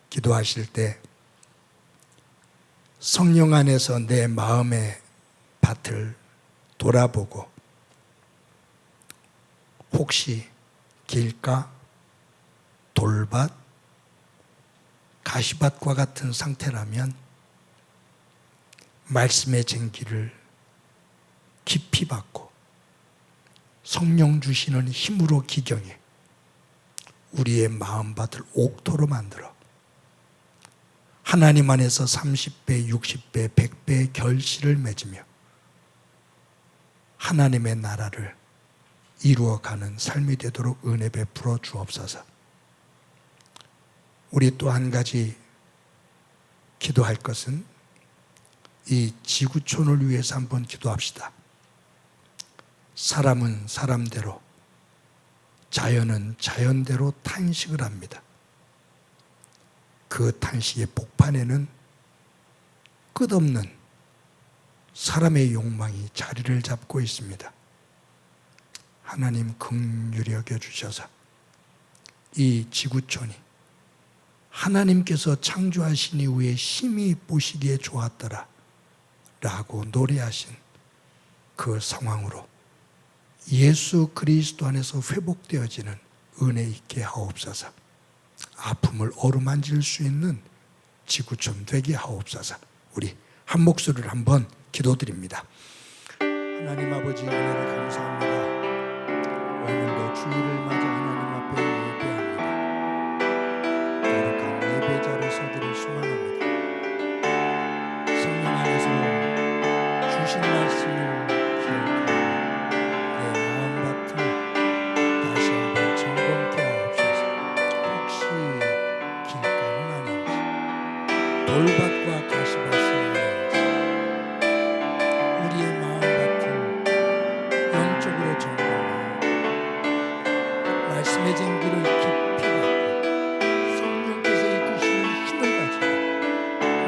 C: 기도하실 때 성령 안에서 내 마음의 밭을 돌아보고 혹시 길가, 돌밭, 가시밭과 같은 상태라면 말씀의 쟁기를 깊이 받고 성령 주시는 힘으로 기경해 우리의 마음밭을 옥토로 만들어 하나님 안에서 30배, 60배, 100배의 결실을 맺으며 하나님의 나라를 이루어가는 삶이 되도록 은혜 베풀어 주옵소서. 우리 또 한 가지 기도할 것은 이 지구촌을 위해서 한번 기도합시다. 사람은 사람대로, 자연은 자연대로 탄식을 합니다. 그 탄식의 복판에는 끝없는 사람의 욕망이 자리를 잡고 있습니다. 하나님 긍휼히 여겨주셔서 이 지구촌이 하나님께서 창조하신 이후에 심히 보시기에 좋았더라 라고 노래하신 그 상황으로 예수 그리스도 안에서 회복되어지는 은혜 있게 하옵소서. 아픔을 어루만질 수 있는 지구촌 되게 하옵소서. 우리 한 목소리를 한번 기도드립니다. 하나님 아버지 은혜를 감사합니다. 오늘도 주일을 맞아 하나님 앞에 예배합니다. 거룩한 예배 자리에 서기를 소망합니다. 성령 안에서 주신 말씀을 기억하고 내 마음밭을 다시 한번 점검케 하옵소서. 혹시 길가는 아닌지, 돌밭과 가시밭은 아닌지, 우리의 마음밭을 영적으로 점검하고 말씀의 쟁기를 깊이 받고 성령께서 이끄시는 힘을 가지고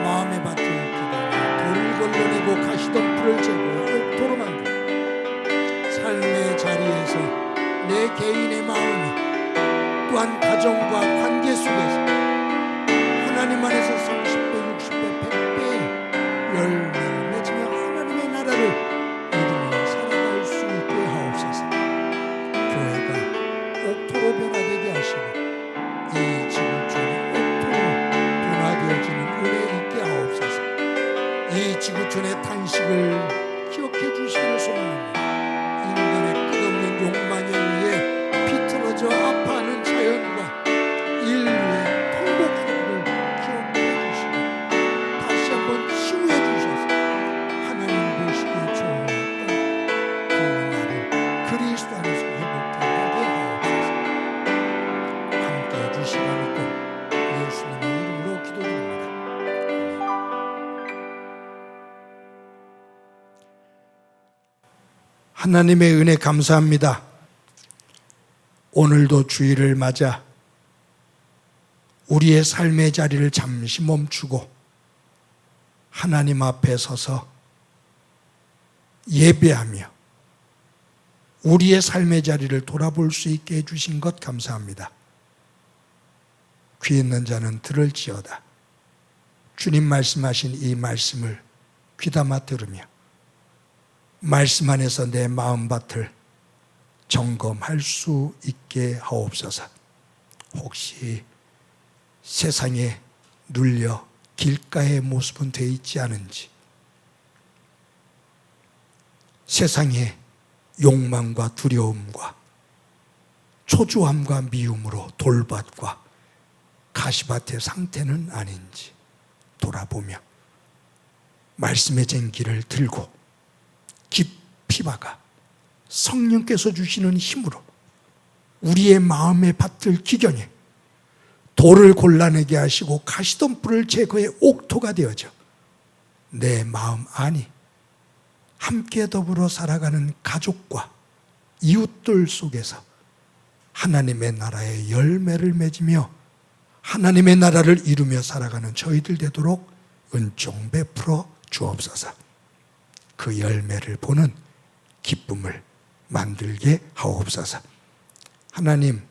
C: 마음의 밭을 기다려 돌을 걸러내고 가시던 풀을 제거해 옥토로 만들고 삶의 자리에서 내 개인의 마음이 또한 가정과 관계 속에서 하나님 안에서 30배, 60배, 100배의 열매를 맺으며 하나님의 나라를 이루며 살아갈 수 있게 하옵소서. 교회가 옥토로 변화되게 하시고 이 지구촌이 옥토로 변화되어지는 은혜 있게 하옵소서. 이 지구촌의 탄식을 기억해 주시기를 소망합니다. 인간의 끝없는 욕망에 의해 비틀어져 아파하는 자연과 인류의 통곡 소리를 기억해 주시고 다시 한번 치유해 주셔서 하나님 보시기에 좋았던 그 나를 그리스도 안에서 회복하게 하옵소서. 함께 해주시라는 것 예수님의 이름으로 기도드립니다. 하나님의 은혜 감사합니다. 오늘도 주일을 맞아 우리의 삶의 자리를 잠시 멈추고 하나님 앞에 서서 예배하며 우리의 삶의 자리를 돌아볼 수 있게 해주신 것 감사합니다. 귀 있는 자는 들을지어다. 주님 말씀하신 이 말씀을 귀담아 들으며 말씀 안에서 내 마음밭을 점검할 수 있게 하옵소서. 혹시 세상에 눌려 길가의 모습은 되어 있지 않은지, 세상의 욕망과 두려움과 초조함과 미움으로 돌밭과 가시밭의 상태는 아닌지 돌아보며 말씀의 쟁기를 들고 깊이 박아 성령께서 주시는 힘으로 우리의 마음의 밭을 기경해 돌을 골라내게 하시고 가시던 뿔을 제거해 옥토가 되어져 내 마음 안이 함께 더불어 살아가는 가족과 이웃들 속에서 하나님의 나라의 열매를 맺으며 하나님의 나라를 이루며 살아가는 저희들 되도록 은총 베풀어 주옵소서. 그 열매를 보는 기쁨을 만들게 하옵소서. 하나님,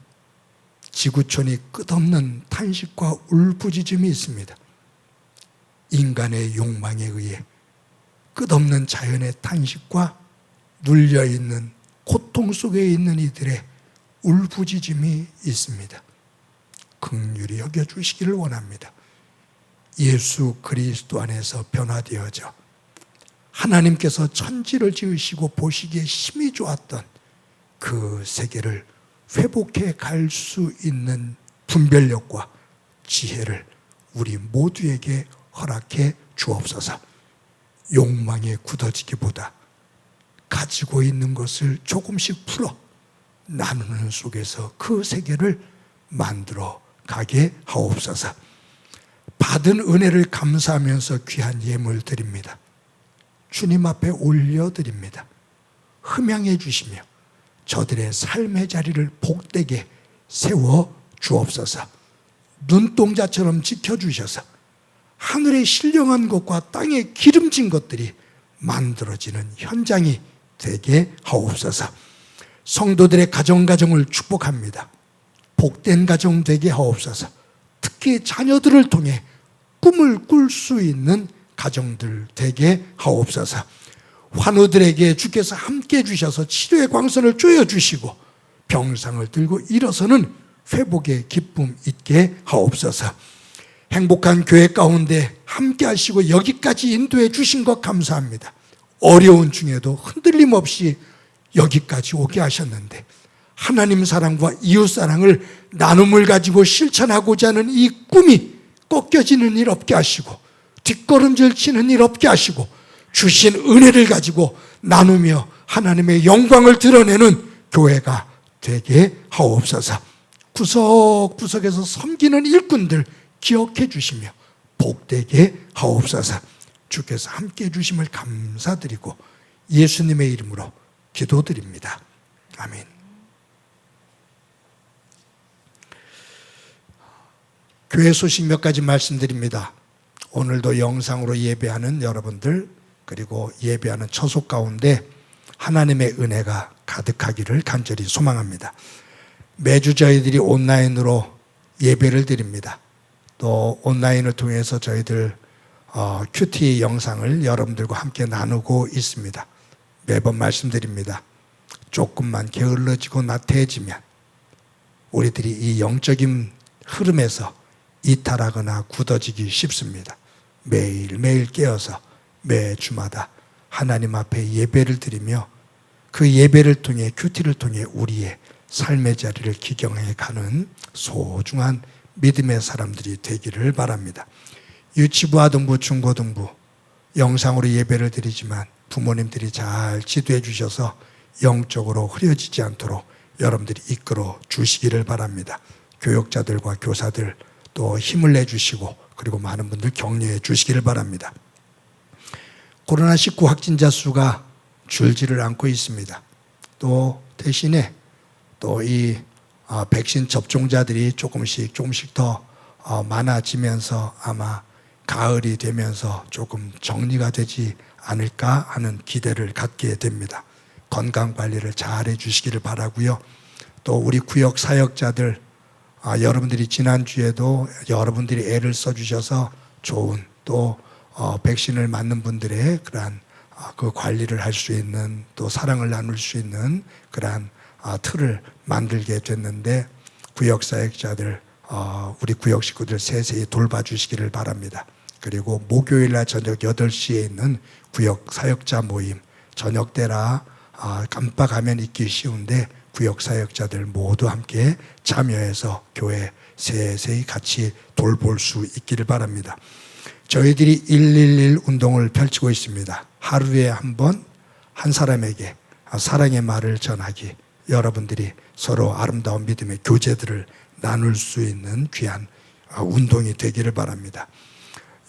C: 지구촌이 끝없는 탄식과 울부짖음이 있습니다. 인간의 욕망에 의해 끝없는 자연의 탄식과 눌려있는 고통 속에 있는 이들의 울부짖음이 있습니다. 긍휼히 여겨주시기를 원합니다. 예수 그리스도 안에서 변화되어져 하나님께서 천지를 지으시고 보시기에 심히 좋았던 그 세계를 회복해 갈 수 있는 분별력과 지혜를 우리 모두에게 허락해 주옵소서. 욕망에 굳어지기보다 가지고 있는 것을 조금씩 풀어 나누는 속에서 그 세계를 만들어 가게 하옵소서. 받은 은혜를 감사하면서 귀한 예물 드립니다. 주님 앞에 올려드립니다. 흠양해 주시며 저들의 삶의 자리를 복되게 세워 주옵소서. 눈동자처럼 지켜주셔서 하늘의 신령한 것과 땅에 기름진 것들이 만들어지는 현장이 되게 하옵소서. 성도들의 가정을 축복합니다. 복된 가정 되게 하옵소서. 특히 자녀들을 통해 꿈을 꿀 수 있는 가정들 되게 하옵소서. 환우들에게 주께서 함께 해주셔서 치료의 광선을 쪼여주시고 병상을 들고 일어서는 회복의 기쁨 있게 하옵소서. 행복한 교회 가운데 함께 하시고 여기까지 인도해 주신 것 감사합니다. 어려운 중에도 흔들림 없이 여기까지 오게 하셨는데 하나님 사랑과 이웃 사랑을 나눔을 가지고 실천하고자 하는 이 꿈이 꺾여지는 일 없게 하시고 뒷걸음질 치는 일 없게 하시고 주신 은혜를 가지고 나누며 하나님의 영광을 드러내는 교회가 되게 하옵소서. 구석구석에서 섬기는 일꾼들 기억해 주시며 복되게 하옵소서. 주께서 함께 해주심을 감사드리고 예수님의 이름으로 기도드립니다. 아멘. 교회 소식 몇 가지 말씀드립니다. 오늘도 영상으로 예배하는 여러분들, 그리고 예배하는 처소 가운데 하나님의 은혜가 가득하기를 간절히 소망합니다. 매주 저희들이 온라인으로 예배를 드립니다. 또 온라인을 통해서 저희들 큐티 영상을 여러분들과 함께 나누고 있습니다. 매번 말씀드립니다. 조금만 게을러지고 나태해지면 우리들이 이 영적인 흐름에서 이탈하거나 굳어지기 쉽습니다. 매일매일 깨어서 매 주마다 하나님 앞에 예배를 드리며 그 예배를 통해 큐티를 통해 우리의 삶의 자리를 기경해 가는 소중한 믿음의 사람들이 되기를 바랍니다. 유치부, 아동부, 중고등부 영상으로 예배를 드리지만 부모님들이 잘 지도해 주셔서 영적으로 흐려지지 않도록 여러분들이 이끌어 주시기를 바랍니다. 교역자들과 교사들 또 힘을 내주시고 그리고 많은 분들 격려해 주시기를 바랍니다. 코로나19 확진자 수가 줄지를 않고 있습니다. 또 대신에 또 이 백신 접종자들이 조금씩 더 많아지면서 아마 가을이 되면서 조금 정리가 되지 않을까 하는 기대를 갖게 됩니다. 건강관리를 잘 해주시기를 바라고요. 또 우리 구역 사역자들 여러분들이 지난주에도 여러분들이 애를 써주셔서 좋은 또 백신을 맞는 분들의 그러한 그 관리를 할 수 있는 또 사랑을 나눌 수 있는 그러한 틀을 만들게 됐는데 구역 사역자들 우리 구역 식구들 세세히 돌봐주시기를 바랍니다. 그리고 목요일날 저녁 8시에 있는 구역 사역자 모임 저녁 때라 깜빡하면 잊기 쉬운데 구역 사역자들 모두 함께 참여해서 교회 세세히 같이 돌볼 수 있기를 바랍니다. 저희들이 111 운동을 펼치고 있습니다. 하루에 한 번 한 사람에게 사랑의 말을 전하기, 여러분들이 서로 아름다운 믿음의 교제들을 나눌 수 있는 귀한 운동이 되기를 바랍니다.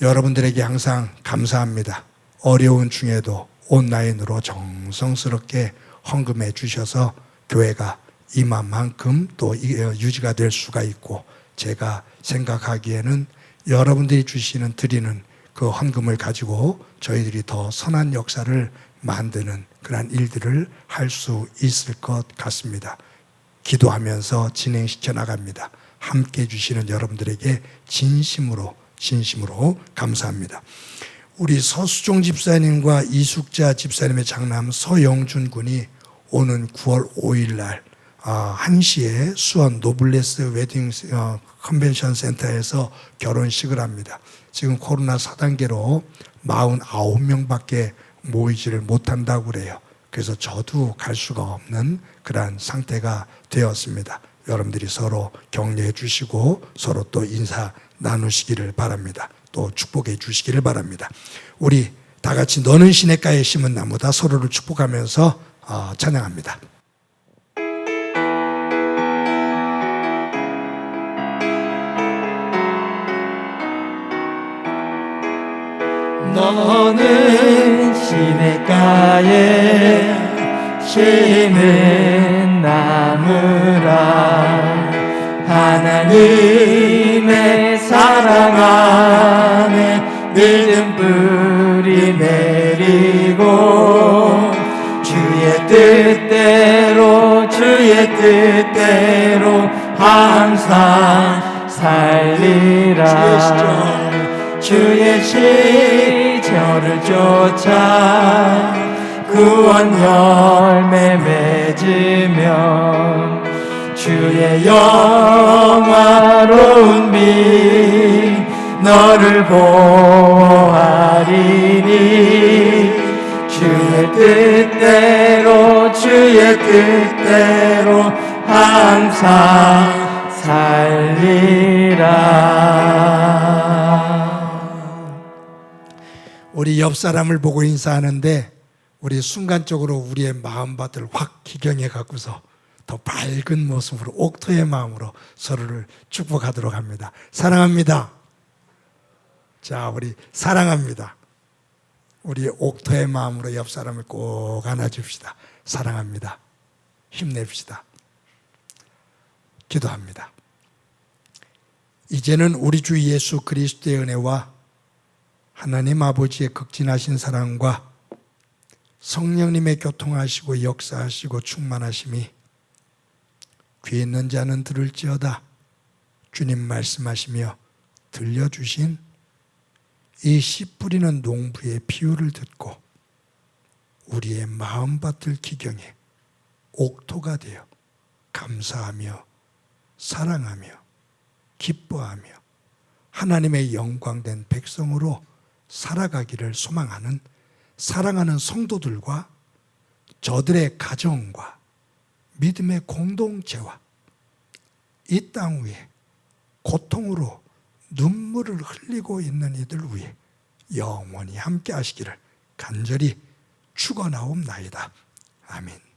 C: 여러분들에게 항상 감사합니다. 어려운 중에도 온라인으로 정성스럽게 헌금해 주셔서 교회가 이만큼 또 유지가 될 수가 있고, 제가 생각하기에는 여러분들이 드리는 그 헌금을 가지고 저희들이 더 선한 역사를 만드는 그러한 일들을 할 수 있을 것 같습니다. 기도하면서 진행시켜 나갑니다. 함께 해주시는 여러분들에게 진심으로 감사합니다. 우리 서수종 집사님과 이숙자 집사님의 장남 서영준 군이 오는 9월 5일 날 1시에 수원 노블레스 웨딩 컨벤션 센터에서 결혼식을 합니다. 지금 코로나 4단계로 49명밖에 모이지를 못한다고 그래요. 그래서 저도 갈 수가 없는 그러한 상태가 되었습니다. 여러분들이 서로 격려해 주시고 서로 또 인사 나누시기를 바랍니다. 또 축복해 주시기를 바랍니다. 우리 다 같이 너는 시냇가에 심은 나무다 서로를 축복하면서 찬양합니다.
B: 너는 시냇가에
E: 시냇가에 쉬는 나무라 하나님의 사랑 안에 믿음 뿌리 내리고 주의 뜻대로 항상 살리라 주의 시절을 쫓아 구원 열매 맺으며 주의 영화로운 빛 너를 보호하리니 주의 뜻대로 항상 살리라.
C: 우리 옆 사람을 보고 인사하는데 우리 순간적으로 우리의 마음밭을 확 기경해 갖고서 더 밝은 모습으로 옥토의 마음으로 서로를 축복하도록 합니다. 사랑합니다. 자, 우리 사랑합니다. 우리 옥토의 마음으로 옆 사람을 꼭 안아줍시다. 사랑합니다. 힘냅시다. 기도합니다. 이제는 우리 주 예수 그리스도의 은혜와 하나님 아버지의 극진하신 사랑과 성령님의 교통하시고 역사하시고 충만하심이 귀 있는 자는 들을지어다 주님 말씀하시며 들려주신 이 씨 뿌리는 농부의 비유를 듣고 우리의 마음밭을 기경해 옥토가 되어 감사하며 사랑하며 기뻐하며 하나님의 영광된 백성으로 살아가기를 소망하는 사랑하는 성도들과 저들의 가정과 믿음의 공동체와 이 땅 위에 고통으로 눈물을 흘리고 있는 이들 위해 영원히 함께 하시기를 간절히 축원하옵나이다. 아멘.